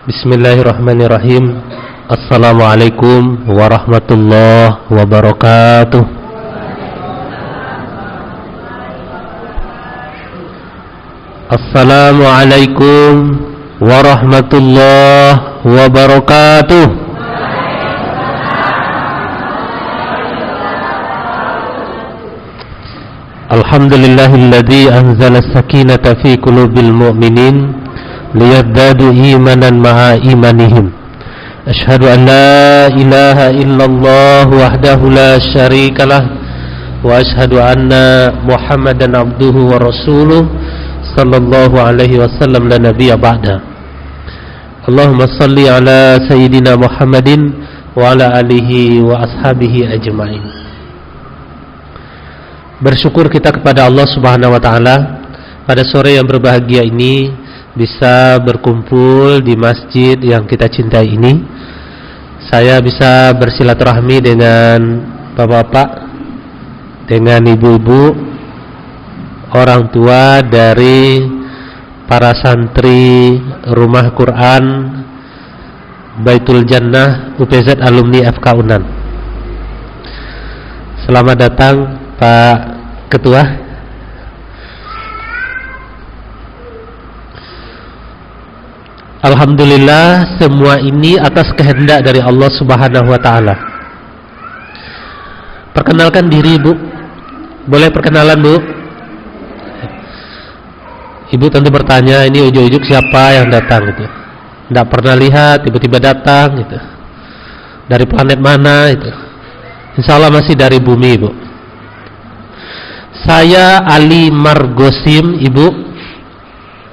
Bismillahirrahmanirrahim. Assalamualaikum warahmatullahi wabarakatuh. Assalamualaikum warahmatullahi wabarakatuh. Alhamdulillahilladzi anzala as-sakinata fi qulubil mu'minin liyazdadu imanan ma'a imanihim. Asyhadu an la ilaha illallah wahdahu la syarikalah wa asyhadu anna Muhammadan abduhu wa rasuluh sallallahu alaihi wasallam la nabiyya ba'da. Allahumma salli ala sayyidina Muhammadin wa ala alihi wa ashabihi ajma'in. Bersyukur kita kepada Allah Subhanahu wa taala pada sore yang berbahagia ini bisa berkumpul di masjid yang kita cintai ini. Saya bisa bersilaturahmi dengan bapak-bapak, dengan ibu-ibu, orang tua dari para santri Rumah Quran Baitul Jannah UPZ alumni FK Unan. Selamat datang Pak Ketua. Alhamdulillah, semua ini atas kehendak dari Allah Subhanahu wa taala. Perkenalkan diri, Bu. Boleh perkenalan, Bu? Ibu tentu bertanya, ini ujuk-ujuk siapa yang datang gitu. Tidak pernah lihat, tiba-tiba datang gitu. Dari planet mana itu? Insya Allah masih dari bumi, Bu. Saya Ali Margosim, Ibu,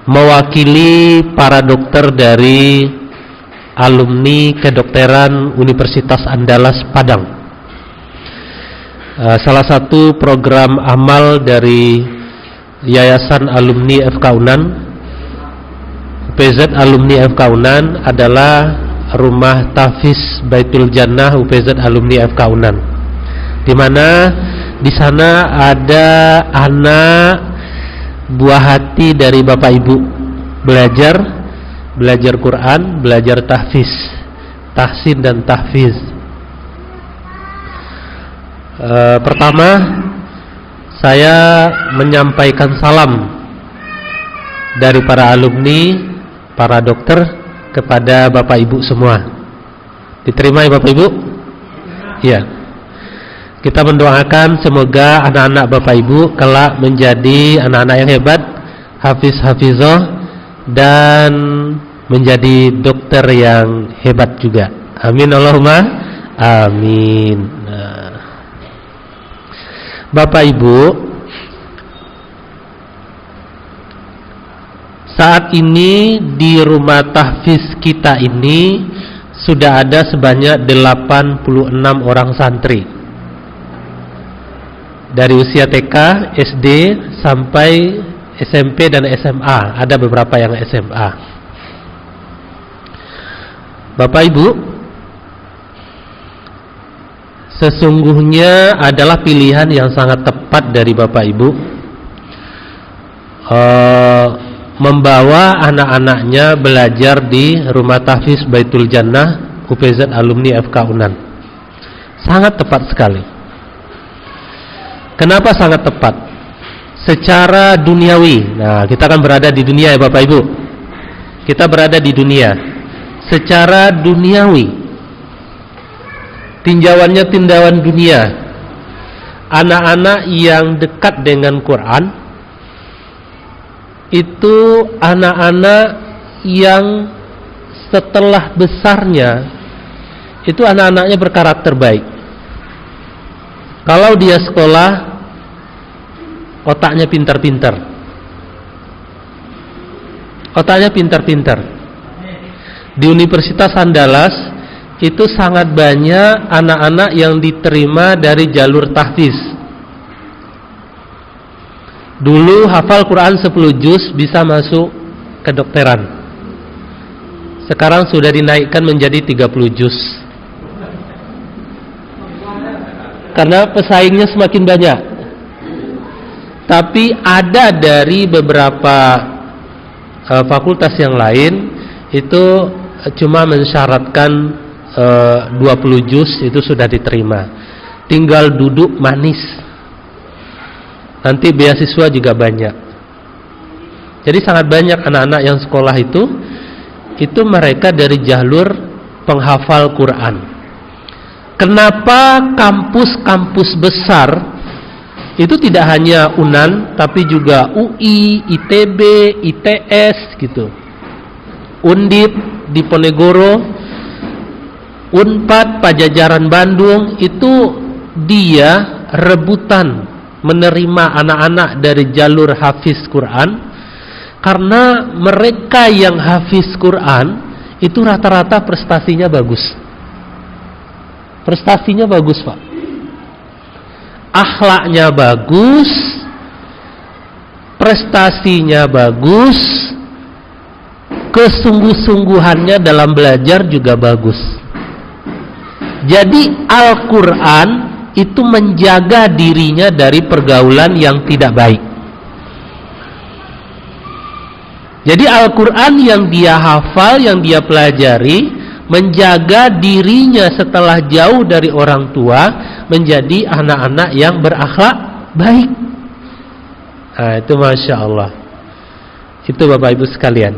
mewakili para dokter dari alumni kedokteran Universitas Andalas Padang. Salah satu program amal dari Yayasan Alumni FK Unan, UPZ Alumni FK Unan adalah Rumah Tahfiz Baitul Jannah UPZ Alumni FK Unan, di mana di sana ada anak buah hati dari Bapak Ibu, belajar Quran, belajar tahfiz, tahsin dan tahfiz. Pertama, saya menyampaikan salam dari para alumni, para dokter kepada Bapak Ibu semua. Diterima ya Bapak Ibu? Iya. Kita mendoakan semoga anak-anak Bapak Ibu kelak menjadi anak-anak yang hebat, hafiz-hafizah, dan menjadi dokter yang hebat juga. Amin Allahumma amin. Nah, Bapak Ibu, saat ini di rumah tahfiz kita ini sudah ada sebanyak 86 orang santri. Dari usia TK, SD, sampai SMP dan SMA. Ada beberapa yang SMA. Bapak Ibu, sesungguhnya adalah pilihan yang sangat tepat dari Bapak Ibu membawa anak-anaknya belajar di Rumah Tahfiz Baitul Jannah UPZ Alumni FK Unan. Sangat tepat sekali. Kenapa sangat tepat? Secara duniawi. Nah, kita kan berada di dunia ya Bapak Ibu. Kita berada di dunia. Secara duniawi, tinjauannya tinjauan dunia. Anak-anak yang dekat dengan Quran itu anak-anak yang setelah besarnya itu anak-anaknya berkarakter baik. Kalau dia sekolah, otaknya pintar-pintar. Otaknya pintar-pintar. Di Universitas Andalas itu sangat banyak anak-anak yang diterima dari jalur tahfiz. Dulu hafal Quran 10 juz bisa masuk kedokteran. Sekarang sudah dinaikkan menjadi 30 juz. Karena pesaingnya semakin banyak. Tapi ada dari beberapa fakultas yang lain itu cuma mensyaratkan 20 juz itu sudah diterima. Tinggal duduk manis. Nanti beasiswa juga banyak. Jadi sangat banyak anak-anak yang sekolah itu mereka dari jalur penghafal Quran. Kenapa kampus-kampus besar itu tidak hanya UNAN tapi juga UI, ITB, ITS gitu, Undip di Ponegoro, Unpad Pajajaran Bandung, itu dia rebutan menerima anak-anak dari jalur hafiz Quran, karena mereka yang hafiz Quran itu rata-rata prestasinya bagus. Prestasinya bagus, Pak. Akhlaknya bagus, prestasinya bagus, kesungguh-sungguhannya dalam belajar juga bagus. Jadi Al-Quran itu menjaga dirinya dari pergaulan yang tidak baik. Jadi Al-Quran yang dia hafal, yang dia pelajari, menjaga dirinya setelah jauh dari orang tua menjadi anak-anak yang berakhlak baik. Nah, itu Masya Allah. Itu Bapak Ibu sekalian.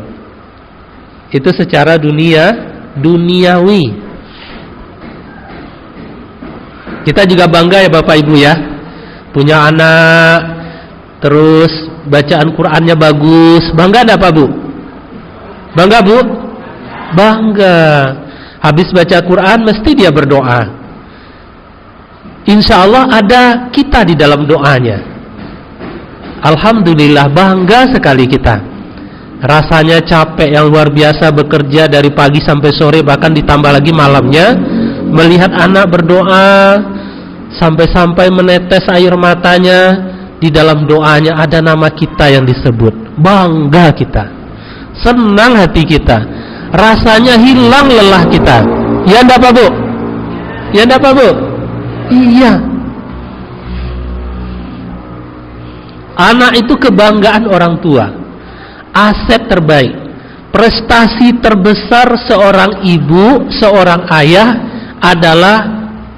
Itu secara duniawi. Kita juga bangga ya Bapak Ibu ya, punya anak terus bacaan Qurannya bagus. Bangga enggak Pak Bu? Bangga Bu? Bangga. Habis baca Quran mesti dia berdoa. Insya Allah ada kita di dalam doanya. Alhamdulillah, bangga sekali kita. Rasanya capek yang luar biasa bekerja dari pagi sampai sore, bahkan ditambah lagi malamnya, melihat anak berdoa sampai-sampai menetes air matanya, di dalam doanya ada nama kita yang disebut. Bangga kita, senang hati kita, rasanya hilang lelah kita. Ya enggak Pak Bu? Ya enggak Pak Bu? Iya. Anak itu kebanggaan orang tua, aset terbaik. Prestasi terbesar seorang ibu, seorang ayah adalah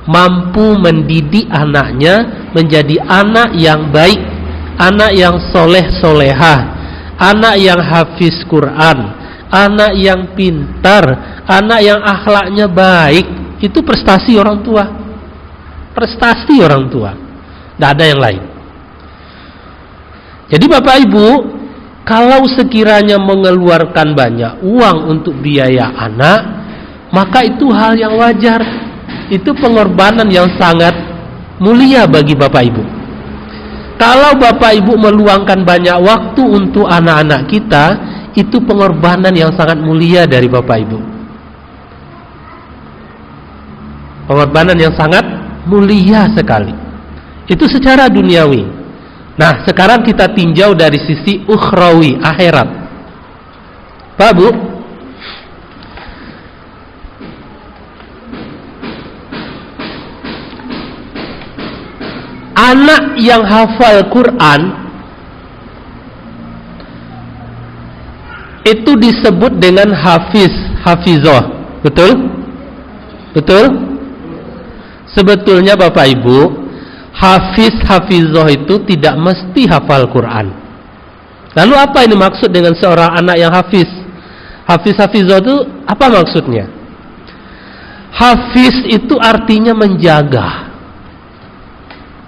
mampu mendidik anaknya menjadi anak yang baik, anak yang soleh-solehah, anak yang hafiz Quran, anak yang pintar, anak yang akhlaknya baik. Itu prestasi orang tua. Prestasi orang tua. Tidak ada yang lain. Jadi Bapak Ibu, kalau sekiranya mengeluarkan banyak uang untuk biaya anak, maka itu hal yang wajar. Itu pengorbanan yang sangat mulia bagi Bapak Ibu. Kalau Bapak Ibu meluangkan banyak waktu untuk anak-anak kita, itu pengorbanan yang sangat mulia dari Bapak Ibu. Pengorbanan yang sangat mulia sekali. Itu secara duniawi. Nah, sekarang kita tinjau dari sisi ukhrawi, akhirat. Pak Bu, anak yang hafal Quran itu disebut dengan hafiz, hafizah. Betul? Betul? Sebetulnya Bapak Ibu, hafiz, hafizah itu tidak mesti hafal Quran. Lalu apa ini maksud dengan seorang anak yang hafiz? Hafiz, hafizah itu apa maksudnya? Hafiz itu artinya menjaga.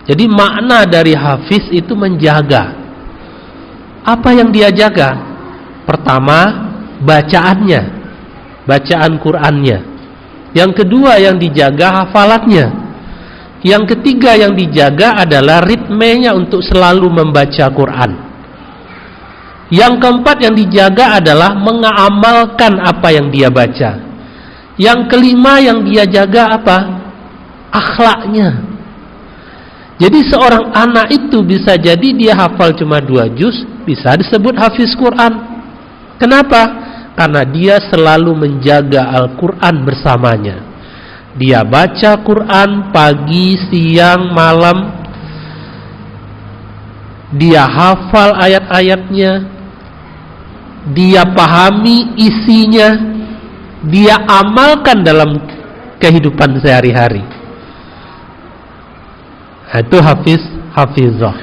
Jadi makna dari hafiz itu menjaga. Apa yang dia jaga? Pertama, bacaannya, bacaan Qur'annya. Yang kedua yang dijaga hafalatnya. Yang ketiga yang dijaga adalah ritmenya untuk selalu membaca Quran. Yang keempat yang dijaga adalah mengamalkan apa yang dia baca. Yang kelima yang dia jaga apa? Akhlaknya. Jadi seorang anak itu bisa jadi dia hafal cuma 2 juz, bisa disebut hafiz Quran. Kenapa? Karena dia selalu menjaga Al-Quran bersamanya. Dia baca Quran pagi, siang, malam. Dia hafal ayat-ayatnya. Dia pahami isinya. dia amalkan dalam kehidupan sehari-hari. Itu hafizah.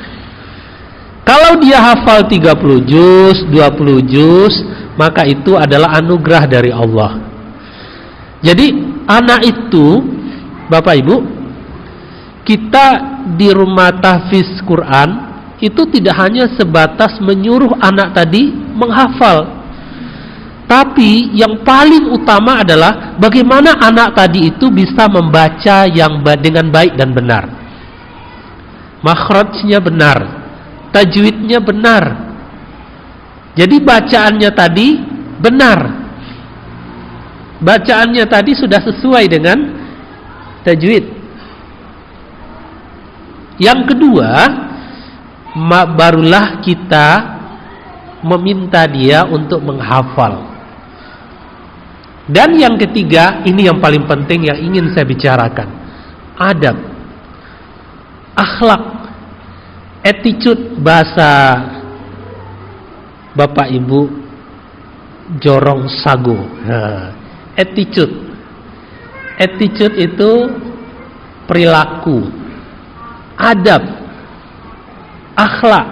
Kalau dia hafal 30 juz, 20 juz, maka itu adalah anugerah dari Allah. Jadi anak itu, Bapak Ibu, kita di rumah tahfiz Quran itu tidak hanya sebatas menyuruh anak tadi menghafal, tapi yang paling utama adalah bagaimana anak tadi itu bisa membaca yang dengan baik dan benar, makhrajnya benar, tajwidnya benar. Jadi bacaannya tadi benar, bacaannya tadi sudah sesuai dengan tajwid. Yang kedua, barulah kita meminta dia untuk menghafal. Dan yang ketiga, ini yang paling penting yang ingin saya bicarakan, adab, akhlak, attitude, bahasa Bapak Ibu jorong sago. Attitude itu perilaku, adab, akhlak,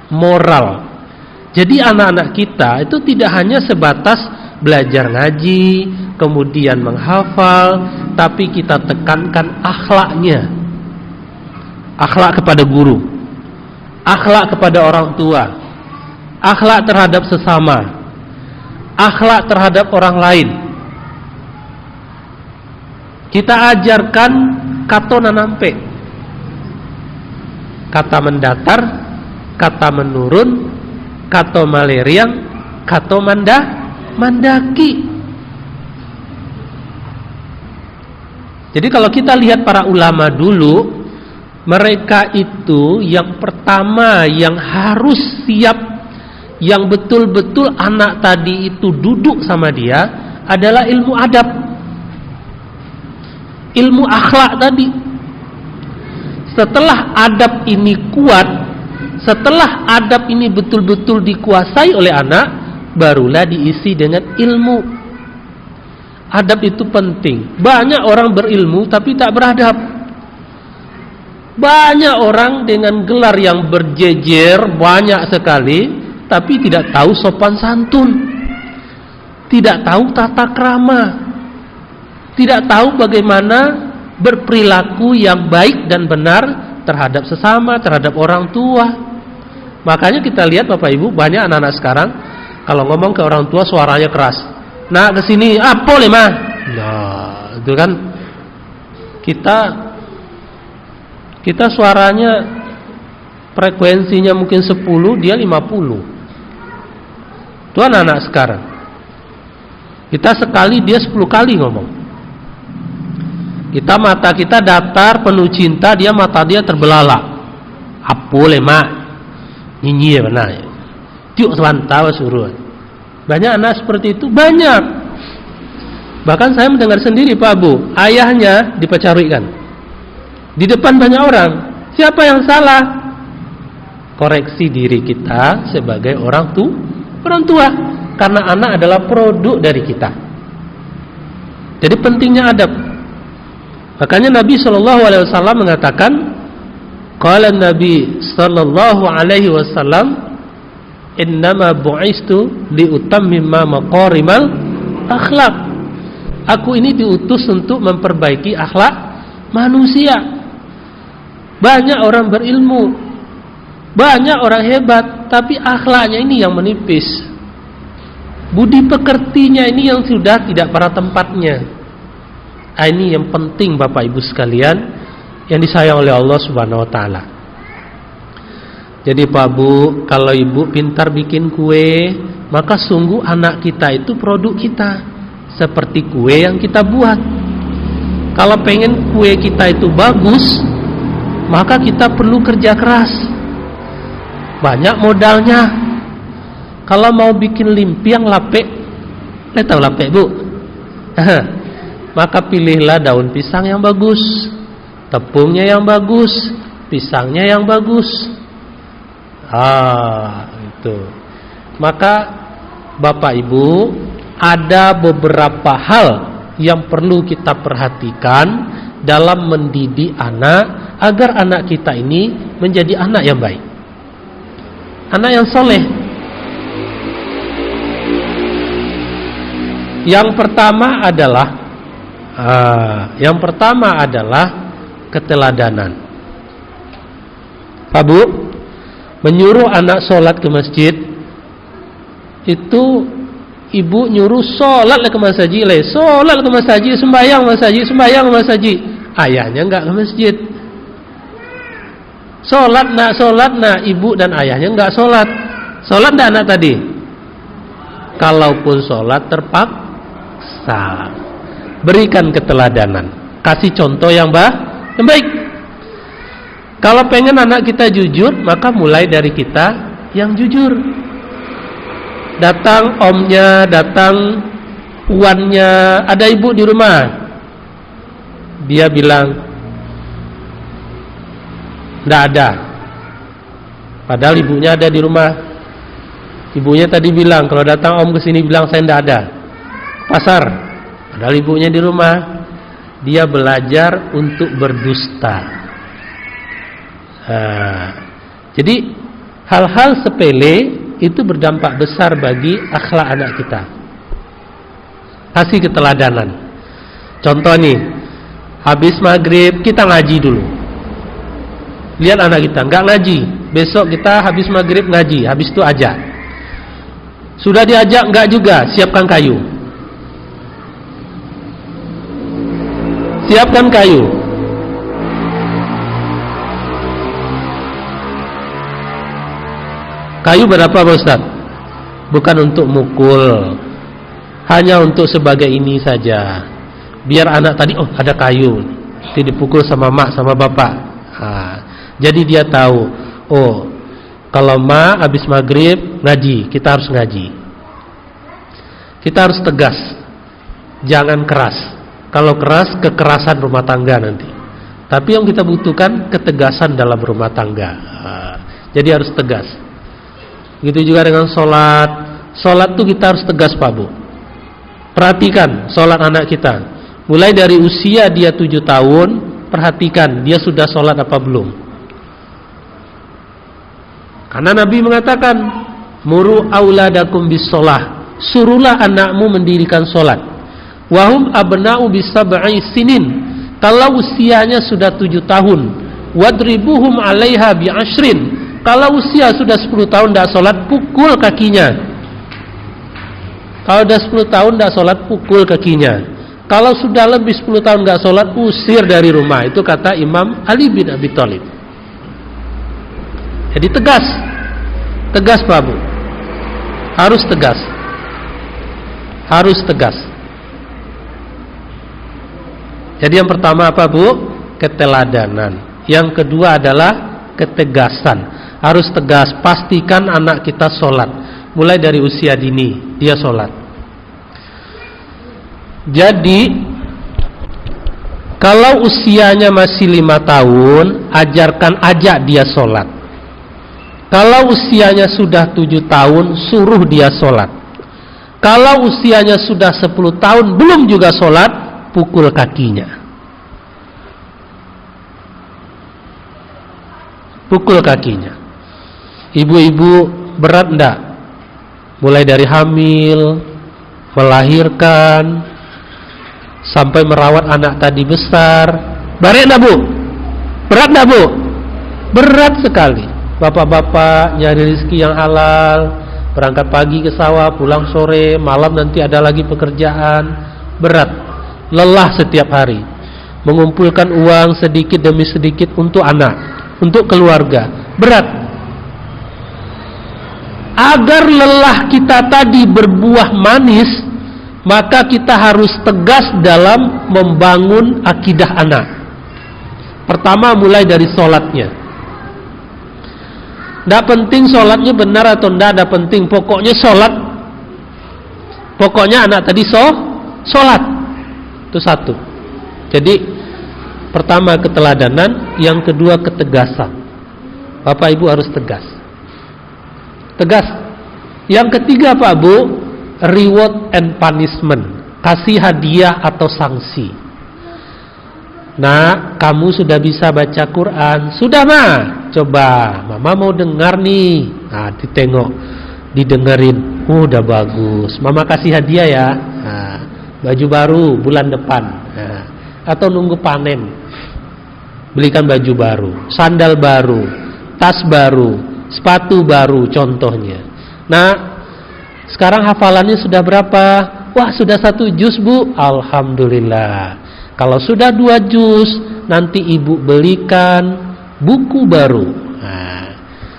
moral. Jadi anak-anak kita itu tidak hanya sebatas belajar ngaji, kemudian menghafal, tapi kita tekankan akhlaknya. Akhlak kepada guru, akhlak kepada orang tua, akhlak terhadap sesama, akhlak terhadap orang lain. Kita ajarkan kato nanampe, kata mendatar, kata menurun, kata maleriang, kata mandaki. Jadi kalau kita lihat para ulama dulu, mereka itu yang pertama yang harus siap, yang betul-betul anak tadi itu duduk sama dia adalah ilmu adab, ilmu akhlak tadi. Setelah adab ini kuat, setelah adab ini betul-betul dikuasai oleh anak, barulah diisi dengan ilmu. Adab itu penting. Banyak orang berilmu tapi tak beradab. Banyak orang dengan gelar yang berjejer banyak sekali, tapi tidak tahu sopan santun, tidak tahu tata krama, tidak tahu bagaimana berperilaku yang baik dan benar terhadap sesama, terhadap orang tua. Makanya kita lihat Bapak Ibu, banyak anak-anak sekarang kalau ngomong ke orang tua suaranya keras. Nah, kesini, apa lema? Nah, itu kan kita suaranya frekuensinya mungkin 10, dia 50. Itu anak-anak sekarang. Kita sekali, dia 10 kali ngomong. Mata kita datar penuh cinta, dia mata dia terbelalak. Apa lema? Nyi benar. Tiuk selantawa suruh. Banyak anak seperti itu, banyak. Bahkan saya mendengar sendiri Pak Bu, ayahnya dipacarikan di depan banyak orang. Siapa yang salah? Koreksi diri kita sebagai orang tua, karena anak adalah produk dari kita. Jadi pentingnya adab. Makanya Nabi SAW mengatakan, qala Nabi SAW, innama bu'istu liutammima maqarimal akhlak. Aku ini diutus untuk memperbaiki akhlak manusia. Banyak orang berilmu, banyak orang hebat, tapi akhlaknya ini yang menipis. Budi pekertinya ini yang sudah tidak pada tempatnya. Ini yang penting Bapak Ibu sekalian yang disayang oleh Allah Subhanahu wa taala. Jadi Pak Bu, kalau Ibu pintar bikin kue, maka sungguh anak kita itu produk kita, seperti kue yang kita buat. Kalau pengen kue kita itu bagus, maka kita perlu kerja keras, banyak modalnya. Kalau mau bikin limpiang lapek, tahu lapek Bu? Maka pilihlah daun pisang yang bagus, tepungnya yang bagus, pisangnya yang bagus. Itu. Maka Bapak Ibu, ada beberapa hal yang perlu kita perhatikan dalam mendidik anak agar anak kita ini menjadi anak yang baik, anak yang soleh. Yang pertama adalah keteladanan. Pak Bu, menyuruh anak sholat ke masjid itu ibu nyuruh sholat ke masjid, sholat ke masjid, sembahyang ke masjid. Ayahnya enggak ke masjid. Sholat nak, ibu dan ayahnya enggak sholat. Sholat enggak anak tadi? Kalaupun sholat terpaksa, berikan keteladanan, kasih contoh yang baik. Kalau pengen anak kita jujur, maka mulai dari kita yang jujur. Datang omnya, datang uannya, ada ibu di rumah, dia bilang enggak ada, padahal ibunya ada di rumah. Ibunya tadi bilang kalau datang om kesini bilang saya enggak ada. Pasar, padahal ibunya di rumah. Dia belajar untuk berdusta. Jadi hal-hal sepele itu berdampak besar bagi akhlak anak kita. Kasih keteladanan. Contoh nih, habis maghrib kita ngaji dulu. Lihat anak kita nggak ngaji, besok kita habis maghrib ngaji, habis itu ajak. Sudah diajak nggak juga, siapkan kayu. Siapkan kayu. Kayu berapa Pak Ustaz? Bukan untuk mukul, hanya untuk sebagai ini saja. Biar anak tadi, oh ada kayu, nanti dipukul sama mak sama bapak. Jadi dia tahu, oh kalau mak habis maghrib ngaji, kita harus ngaji. Kita harus tegas, jangan keras. Kalau keras, kekerasan rumah tangga nanti. Tapi yang kita butuhkan ketegasan dalam rumah tangga. Jadi harus tegas. Begitu juga dengan sholat. Sholat itu kita harus tegas Pak Bu. Perhatikan sholat anak kita. Mulai dari usia dia 7 tahun, perhatikan dia sudah sholat apa belum. Karena Nabi mengatakan, muru auladakum bis sholah, suruhlah anakmu mendirikan sholat. Wahum abna'u bisab'i sinin, kalau usianya sudah 7 tahun. Wadribuhum 'alaiha bi'ashrin, kalau usia sudah 10 tahun tidak sholat, pukul kakinya. Kalau sudah 10 tahun tidak sholat, pukul kakinya. Kalau sudah lebih 10 tahun tidak sholat, usir dari rumah. Itu kata Imam Ali bin Abi Thalib. Jadi tegas. Tegas Pak Bu. Harus tegas. Harus tegas. Jadi yang pertama apa Bu? Keteladanan. Yang kedua adalah ketegasan. Harus tegas, pastikan anak kita sholat. Mulai dari usia dini dia sholat. Jadi kalau usianya masih 5 tahun, ajak dia sholat. Kalau usianya sudah 7 tahun, suruh dia sholat. Kalau usianya sudah 10 tahun belum juga sholat, pukul kakinya. Pukul kakinya. Ibu-ibu berat enggak? Mulai dari hamil, melahirkan, sampai merawat anak tadi besar. Berat enggak Bu? Berat enggak Bu? Berat sekali. Bapak-bapak nyari rezeki yang halal, berangkat pagi ke sawah, pulang sore, malam nanti ada lagi pekerjaan. Berat, lelah setiap hari. Mengumpulkan uang sedikit demi sedikit untuk anak, untuk keluarga. Berat. Agar lelah kita tadi berbuah manis, maka kita harus tegas dalam membangun akidah anak. Pertama mulai dari sholatnya. Tidak penting sholatnya benar atau tidak, ada penting pokoknya sholat. Pokoknya anak tadi sholat. Itu satu. Jadi pertama keteladanan, yang kedua ketegasan. Bapak Ibu harus tegas. Tegas. Yang ketiga Pak Bu, reward and punishment, kasih hadiah atau sanksi. Nah, kamu sudah bisa baca Quran? Sudah, Ma. Coba, Mama mau dengar nih. Nah, ditengok, didengerin. Udah bagus. Mama kasih hadiah ya. Nah, baju baru bulan depan. Nah, atau nunggu panen. Belikan baju baru, sandal baru, tas baru, sepatu baru contohnya. Nah, sekarang hafalannya sudah berapa? Wah, sudah 1 juz, Bu. Alhamdulillah. Kalau sudah 2 juz, nanti ibu belikan buku baru. Nah,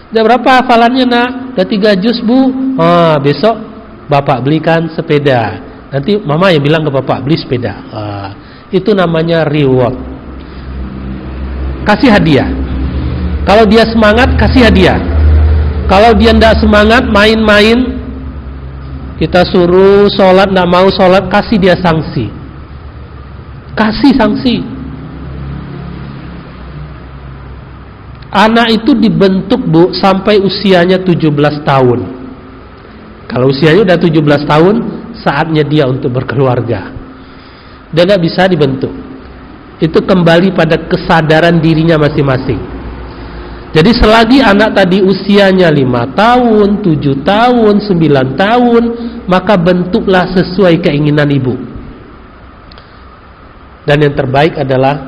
udah berapa hafalannya, Nak? Udah 3 juz, Bu. Besok Bapak belikan sepeda. Nanti Mama yang bilang ke Bapak beli sepeda. Itu namanya reward. Kasih hadiah. Kalau dia semangat, kasih hadiah. Kalau dia tidak semangat, main-main, kita suruh sholat, tidak mau sholat, kasih dia sanksi. Kasih sanksi. Anak itu dibentuk, Bu, sampai usianya 17 tahun. Kalau usianya udah 17 tahun, saatnya dia untuk berkeluarga. Dan tidak bisa dibentuk. Itu kembali pada kesadaran dirinya masing-masing. Jadi selagi anak tadi usianya 5 tahun, 7 tahun, 9 tahun, maka bentuklah sesuai keinginan ibu. Dan yang terbaik adalah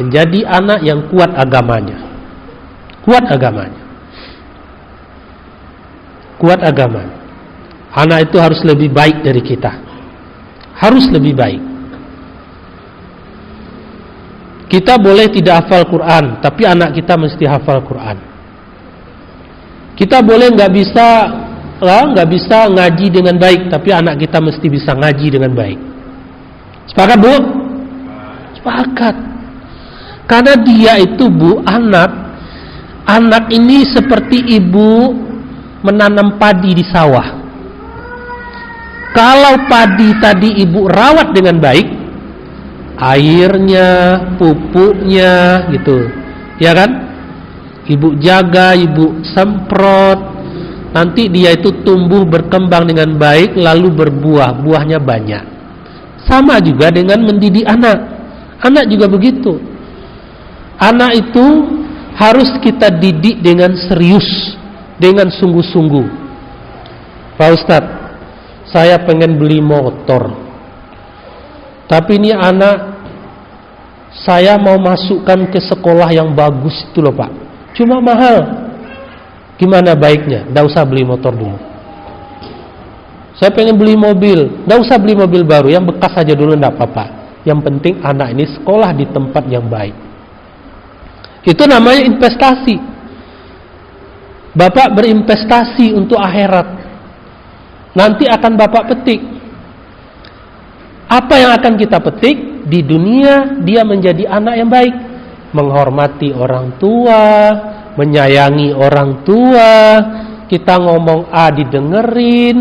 menjadi anak yang kuat agamanya. Kuat agamanya. Kuat agamanya. Anak itu harus lebih baik dari kita. Harus lebih baik. Kita boleh tidak hafal Quran, tapi anak kita mesti hafal Quran. Kita boleh nggak bisa ngaji dengan baik, tapi anak kita mesti bisa ngaji dengan baik. Sepakat, Bu? Sepakat. Karena dia itu, Bu, anak ini seperti ibu menanam padi di sawah. Kalau padi tadi ibu rawat dengan baik, airnya, pupuknya gitu, ya kan? Ibu jaga, ibu semprot, nanti dia itu tumbuh berkembang dengan baik, lalu berbuah, buahnya banyak. Sama juga dengan mendidik anak. Anak juga begitu. Anak itu harus kita didik dengan serius, dengan sungguh-sungguh. Pak Ustadz, saya pengen beli motor, tapi ini anak saya mau masukkan ke sekolah yang bagus itu loh Pak, cuma mahal. Gimana baiknya? Nggak usah beli motor dulu. Saya pengen beli mobil, nggak usah beli mobil baru, yang bekas saja dulu, nggak apa-apa. Yang penting anak ini sekolah di tempat yang baik. Itu namanya investasi. Bapak berinvestasi untuk akhirat. Nanti akan Bapak petik. Apa yang akan kita petik? Di dunia dia menjadi anak yang baik, menghormati orang tua, menyayangi orang tua, kita ngomong A didengerin,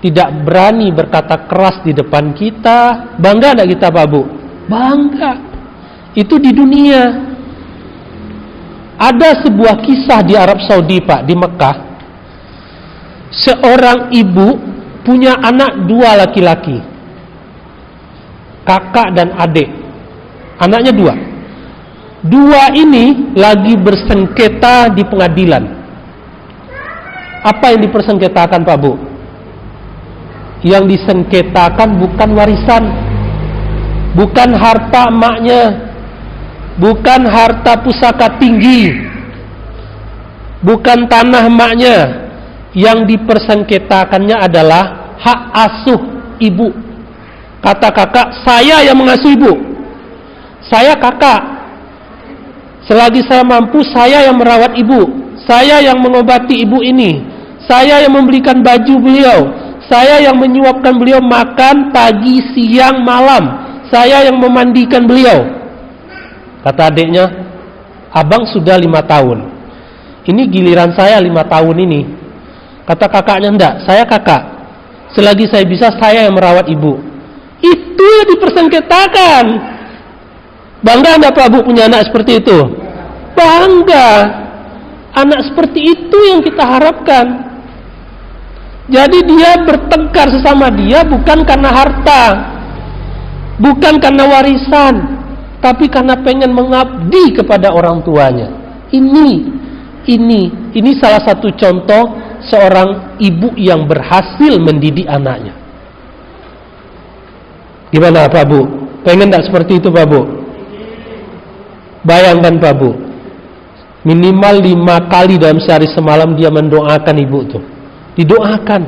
tidak berani berkata keras di depan kita. Bangga enggak kita, Pak Bu? Bangga. Itu di dunia. Ada sebuah kisah di Arab Saudi, Pak, di Mekah. Seorang ibu punya anak 2 laki-laki, kakak dan adik. Anaknya 2. 2 ini lagi bersengketa di pengadilan. Apa yang dipersengketakan, Pak Bu? Yang disengketakan bukan warisan, bukan harta emaknya, bukan harta pusaka tinggi, bukan tanah emaknya. Yang dipersengketakannya adalah hak asuh ibu. Kata kakak, saya yang mengasuh ibu, saya kakak, selagi saya mampu saya yang merawat ibu, saya yang mengobati ibu ini, saya yang membelikan baju beliau, saya yang menyuapkan beliau makan pagi, siang, malam, saya yang memandikan beliau. Kata adiknya, abang sudah 5 tahun, ini giliran saya 5 tahun ini. Kata kakaknya, enggak, saya kakak, selagi saya bisa saya yang merawat ibu. Itu yang dipersengketakan. Bangga enggak Pak Bu punya anak seperti itu? Bangga. Anak seperti itu yang kita harapkan. Jadi dia bertengkar sesama dia bukan karena harta, bukan karena warisan, tapi karena pengen mengabdi kepada orang tuanya. Ini salah satu contoh seorang ibu yang berhasil mendidik anaknya. Gimana Pak Bu? Pengen tak seperti itu Pak Bu? Bayangkan Pak Bu, minimal 5 kali dalam sehari semalam dia mendoakan ibu tuh. Didoakan.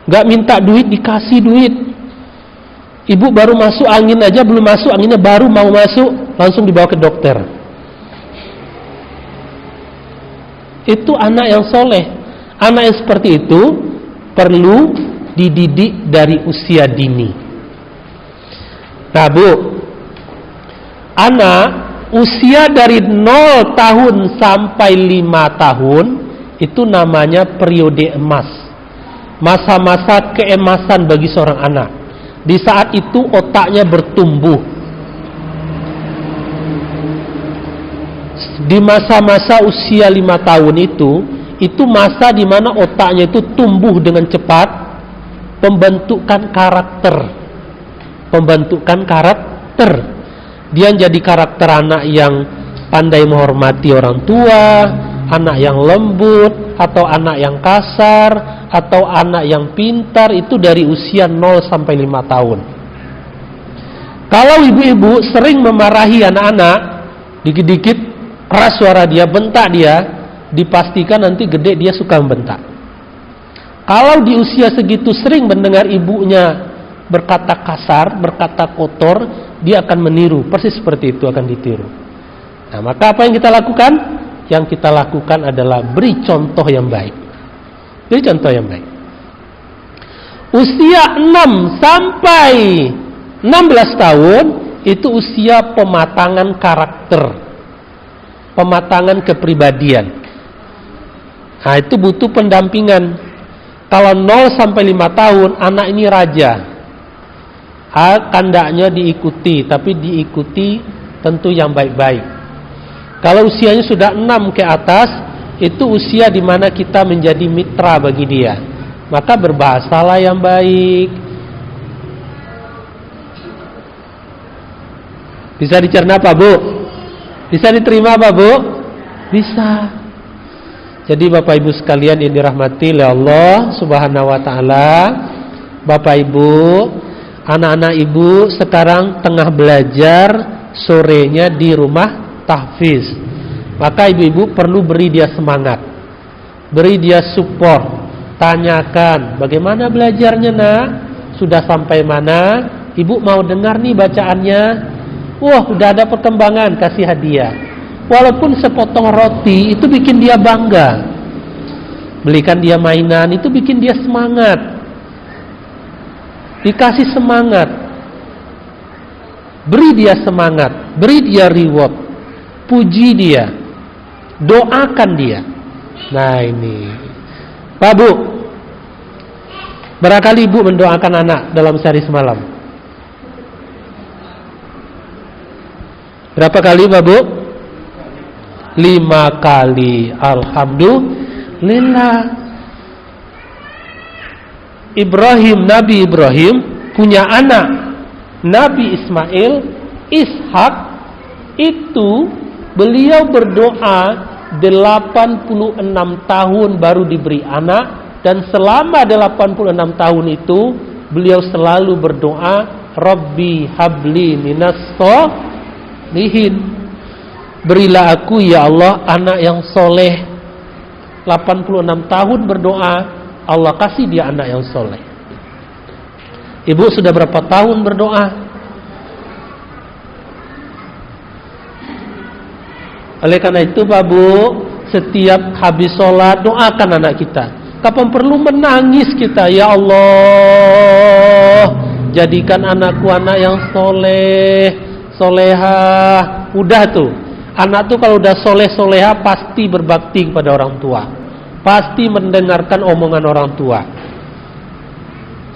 Gak minta duit, dikasih duit. Ibu baru masuk angin aja, belum masuk anginnya, baru mau masuk langsung dibawa ke dokter. Itu anak yang soleh. Anak yang seperti itu perlu dididik dari usia dini. Nah Bu, anak usia dari 0 tahun sampai 5 tahun itu namanya periode emas, masa-masa keemasan bagi seorang anak. Di saat itu otaknya bertumbuh. Di masa-masa usia 5 tahun itu masa di mana otaknya itu tumbuh dengan cepat, pembentukan karakter. Dia jadi karakter anak yang pandai menghormati orang tua, anak yang lembut, atau anak yang kasar, atau anak yang pintar, itu dari usia 0 sampai 5 tahun. Kalau ibu-ibu sering memarahi anak-anak, dikit-dikit keras suara dia, bentak dia, dipastikan nanti gede dia suka membentak. Kalau di usia segitu sering mendengar ibunya berkata kasar, berkata kotor, dia akan meniru, persis seperti itu akan ditiru. Nah, maka apa yang kita lakukan? Yang kita lakukan adalah beri contoh yang baik. Beri contoh yang baik. Usia 6 sampai 16 tahun itu usia pematangan karakter, pematangan kepribadian. Nah, itu butuh pendampingan. Kalau 0 sampai 5 tahun anak ini raja, kandaknya diikuti, tapi diikuti tentu yang baik-baik. Kalau usianya sudah 6 ke atas, itu usia di mana kita menjadi mitra bagi dia. Maka berbahasalah yang baik. Bisa dicerna Pak Bu? Bisa diterima Pak Bu? Bisa. Jadi Bapak Ibu sekalian yang dirahmati oleh Allah Subhanahu wa taala, Bapak Ibu, anak-anak Ibu sekarang tengah belajar sorenya di rumah tahfiz. Maka ibu-ibu perlu beri dia semangat, beri dia support, tanyakan bagaimana belajarnya nak, sudah sampai mana, ibu mau dengar nih bacaannya, wah udah ada perkembangan, kasih hadiah. Walaupun sepotong roti itu bikin dia bangga, belikan dia mainan itu bikin dia semangat, dikasih semangat, beri dia semangat, beri dia reward, puji dia, doakan dia. Nah ini Pak Bu, berapa kali ibu mendoakan anak dalam sehari semalam? Berapa kali Pak Bu? 5 kali. Alhamdulillah. Nabi Ibrahim punya anak Nabi Ismail, Ishak, itu beliau berdoa 86 tahun baru diberi anak, dan selama 86 tahun itu beliau selalu berdoa, Rabbi habli minas sholihin, berilah aku ya Allah anak yang soleh. 86 tahun berdoa, Allah kasih dia anak yang soleh. Ibu sudah berapa tahun berdoa? Oleh karena itu Pak Bu, setiap habis sholat doakan anak kita. Kapan perlu menangis kita, ya Allah jadikan anakku anak yang soleh, solehah. Udah tuh, anak tuh kalau udah soleh solehah pasti berbakti kepada orang tua, pasti mendengarkan omongan orang tua.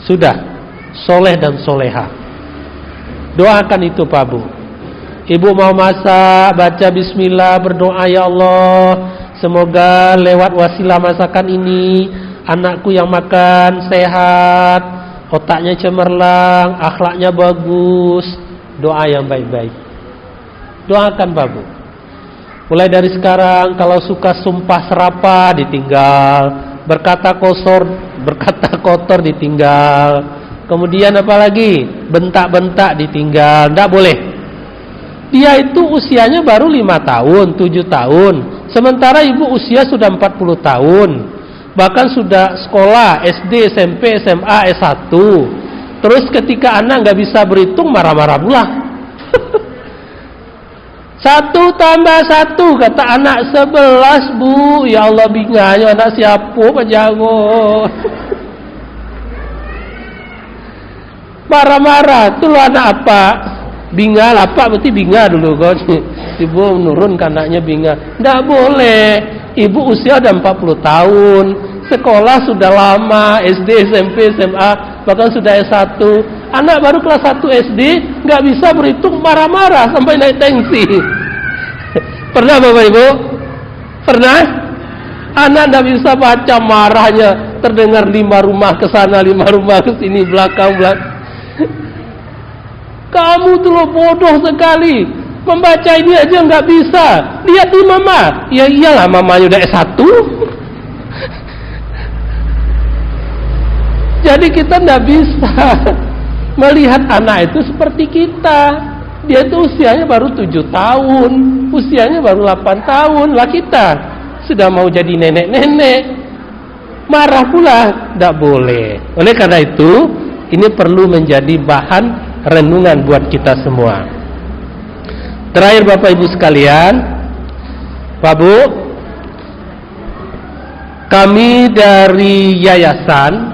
Sudah soleh dan solehah, doakan itu Pak Bu. Ibu mau masak, baca bismillah, berdoa, ya Allah Semoga lewat wasilah masakan ini anakku yang makan sehat, otaknya cemerlang, akhlaknya bagus. Doa yang baik-baik. Doakan Pak Bu. Mulai dari sekarang kalau suka sumpah serapah ditinggal, berkata kotor ditinggal. Kemudian apa lagi? Bentak-bentak ditinggal, tidak boleh. Dia itu usianya baru 5 tahun, 7 tahun. Sementara ibu usia sudah 40 tahun. Bahkan sudah sekolah SD, SMP, SMA, S1. Terus ketika anak nggak bisa berhitung, marah-marah pula. 1 tambah 1 kata anak 11 Bu. Ya Allah binganya anak siapa Pak Jago. Marah-marah. Itu lo anak apa? Binga apa? Berarti binga dulu kan. Ibu menurun anaknya binga. Nggak boleh. Ibu usia udah 40 tahun. Sekolah sudah lama. SD, SMP, SMA. Bahkan sudah S1. Anak baru kelas 1 SD nggak bisa berhitung, marah-marah sampai naik tensi. Pernah Bapak Ibu? Pernah? Anak nggak bisa baca, marahnya terdengar 5 rumah ke sana, 5 rumah ke sini, belakang. Kamu tuh lo bodoh sekali, membaca ini aja nggak bisa. Lihat di mama. Ya iyalah, mamanya udah S1. Jadi kita nggak bisa melihat anak itu seperti kita. Dia itu usianya baru 7 tahun, usianya baru 8 tahun. Lah kita sudah mau jadi nenek-nenek, marah pula, tidak boleh. Oleh karena itu, ini perlu menjadi bahan renungan buat kita semua. Terakhir Bapak Ibu sekalian, Pak Bu, kami dari yayasan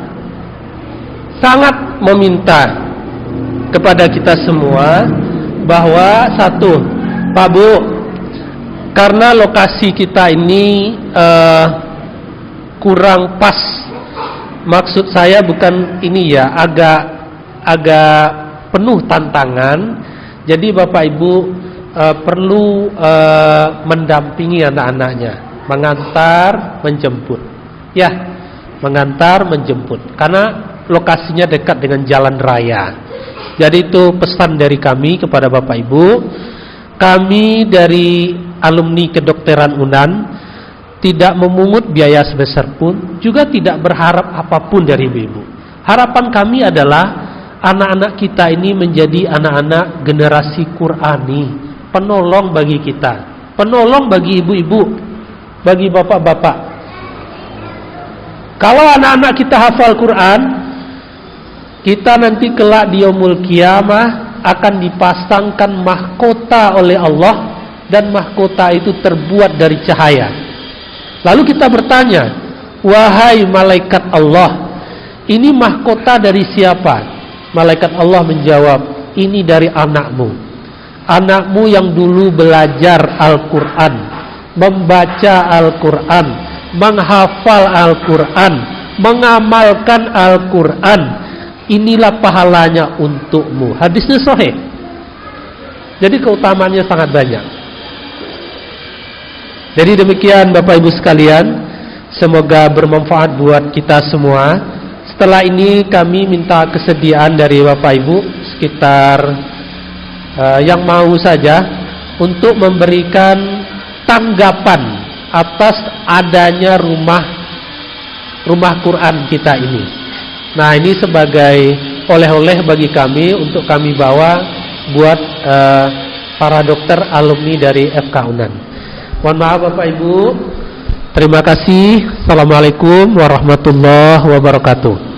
sangat meminta kepada kita semua bahwa satu, Pak Bu, karena lokasi kita ini kurang pas. Maksud saya bukan ini ya, agak penuh tantangan. Jadi Bapak Ibu perlu mendampingi anak-anaknya, mengantar, menjemput. Ya, mengantar, menjemput. Karena lokasinya dekat dengan jalan raya. Jadi itu pesan dari kami kepada Bapak Ibu. Kami dari alumni kedokteran UNAN tidak memungut biaya sebesar pun, juga tidak berharap apapun dari ibu-ibu. Harapan kami adalah anak-anak kita ini menjadi anak-anak generasi Qurani, penolong bagi kita, penolong bagi ibu-ibu, bagi bapak-bapak. Kalau anak-anak kita hafal Quran, kita nanti kelak di yaumul qiyamah akan dipasangkan mahkota oleh Allah, dan mahkota itu terbuat dari cahaya. Lalu kita bertanya, wahai malaikat Allah, ini mahkota dari siapa? Malaikat Allah menjawab, ini dari anakmu. Anakmu yang dulu belajar Al-Quran, membaca Al-Quran, menghafal Al-Quran, mengamalkan Al-Quran. Inilah pahalanya untukmu. Hadisnya sahih. Jadi keutamaannya sangat banyak. Jadi demikian Bapak Ibu sekalian, semoga bermanfaat buat kita semua. Setelah ini kami minta kesediaan dari Bapak Ibu sekitar yang mau saja untuk memberikan tanggapan atas adanya rumah Quran kita ini. Nah, ini sebagai oleh-oleh bagi kami untuk kami bawa buat para dokter alumni dari FK UNAN. Mohon maaf Bapak Ibu. Terima kasih. Assalamualaikum warahmatullahi wabarakatuh.